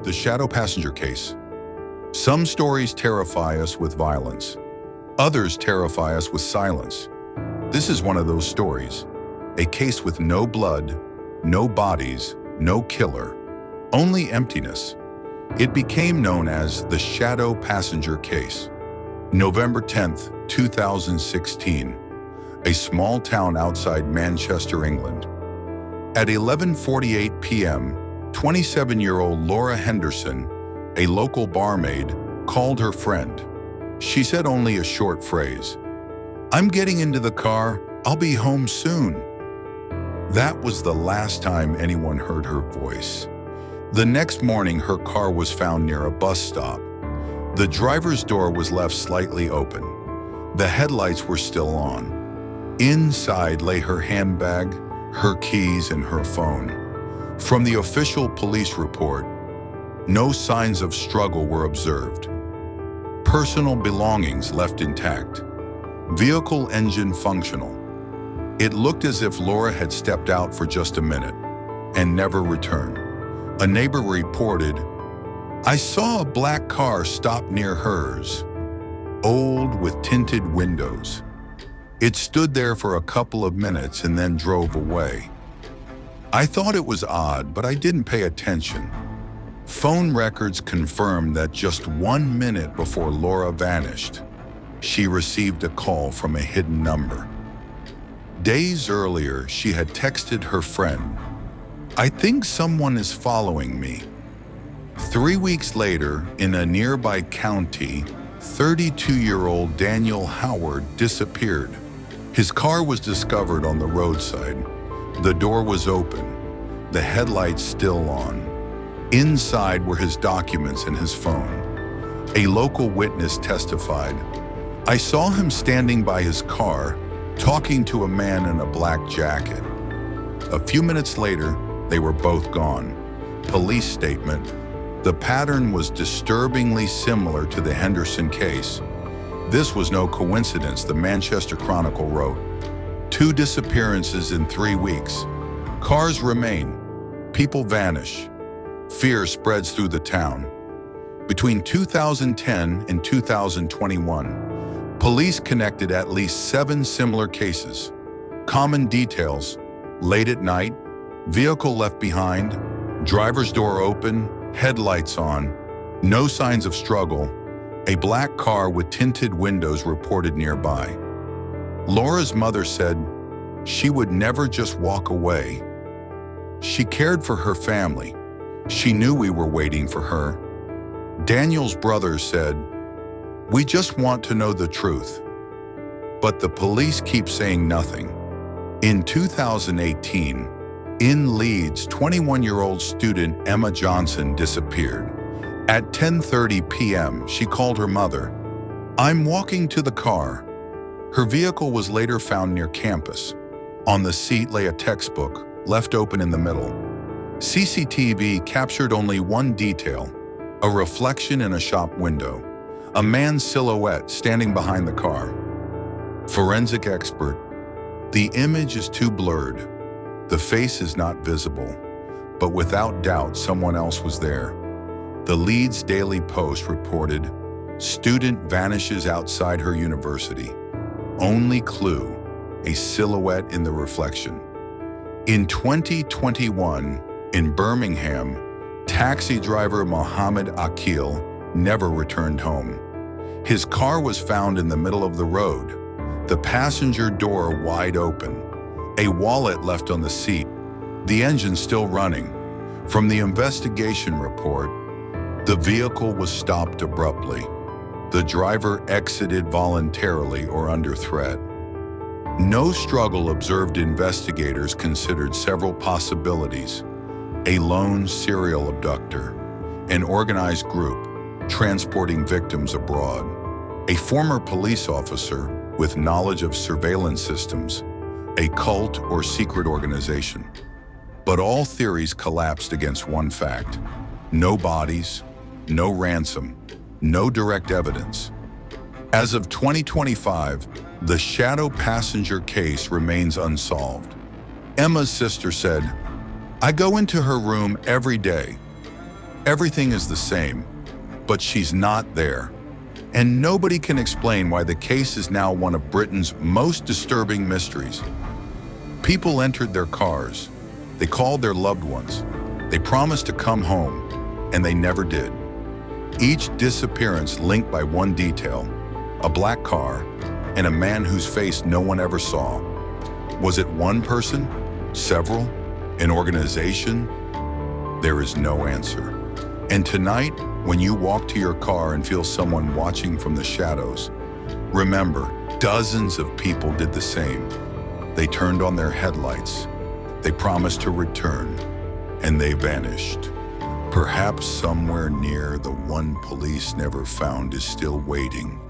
The shadow passenger case. Some stories terrify us with violence. Others terrify us with silence. This is one of those stories. A case with no blood, no bodies, no killer, only emptiness. It became known as the shadow passenger case. November 10th, 2016. A small town outside Manchester, England. At 11:48 p.m., 27-year-old Laura Henderson, a local barmaid, called her friend. She said only a short phrase, "I'm getting into the car, I'll be home soon." That was the last time anyone heard her voice. The next morning, her car was found near a bus stop. The driver's door was left slightly open. The headlights were still on. Inside lay her handbag, her keys, and her phone. From the official police report, no signs of struggle were observed. Personal belongings left intact. Vehicle engine functional. It looked as if Laura had stepped out for just a minute and never returned. A neighbor reported, "I saw a black car stop near hers, old with tinted windows. It stood there for a couple of minutes and then drove away. I thought it was odd, but I didn't pay attention." Phone records confirmed that just 1 minute before Laura vanished, she received a call from a hidden number. Days earlier, she had texted her friend, "I think someone is following me." 3 weeks later, in a nearby county, 32-year-old Daniel Howard disappeared. His car was discovered on the roadside. The door was open, the headlights still on. Inside were his documents and his phone. A local witness testified, "I saw him standing by his car, talking to a man in a black jacket." A few minutes later, they were both gone. Police statement, "The pattern was disturbingly similar to the Henderson case. This was no coincidence," the Manchester Chronicle wrote. 2 disappearances in 3 weeks. Cars remain. People vanish. Fear spreads through the town. Between 2010 and 2021, police connected at least 7 similar cases. Common details: late at night, vehicle left behind, driver's door open, headlights on, no signs of struggle, a black car with tinted windows reported nearby. Laura's mother said she would never just walk away. She cared for her family. She knew we were waiting for her. Daniel's brother said, "We just want to know the truth." But the police keep saying nothing. In 2018, in Leeds, 21-year-old student Emma Johnson disappeared. At 10:30 p.m., she called her mother, "I'm walking to the car." Her vehicle was later found near campus. On the seat lay a textbook, left open in the middle. CCTV captured only one detail, a reflection in a shop window, a man's silhouette standing behind the car. Forensic expert, "The image is too blurred. The face is not visible, but without doubt someone else was there." The Leeds Daily Post reported, "Student vanishes outside her university. Only clue, a silhouette in the reflection." In 2021, in Birmingham, taxi driver Mohammed Akil never returned home. His car was found in the middle of the road, the passenger door wide open, a wallet left on the seat, the engine still running. From the investigation report, the vehicle was stopped abruptly. The driver exited voluntarily or under threat. No struggle observed. Investigators considered several possibilities: a lone serial abductor, an organized group transporting victims abroad, a former police officer with knowledge of surveillance systems, a cult or secret organization. But all theories collapsed against one fact: no bodies, no ransom, no direct evidence. As of 2025, the shadow passenger case remains unsolved. Emma's sister said, "I go into her room every day. Everything is the same, but she's not there. And nobody can explain why the case is now one of Britain's most disturbing mysteries. People entered their cars. They called their loved ones. They promised to come home, and they never did. Each disappearance linked by one detail, a black car, and a man whose face no one ever saw. Was it one person? Several? An organization? There is no answer. And tonight, when you walk to your car and feel someone watching from the shadows, remember, dozens of people did the same. They turned on their headlights. They promised to return, and they vanished. Perhaps somewhere near, the one police never found is still waiting.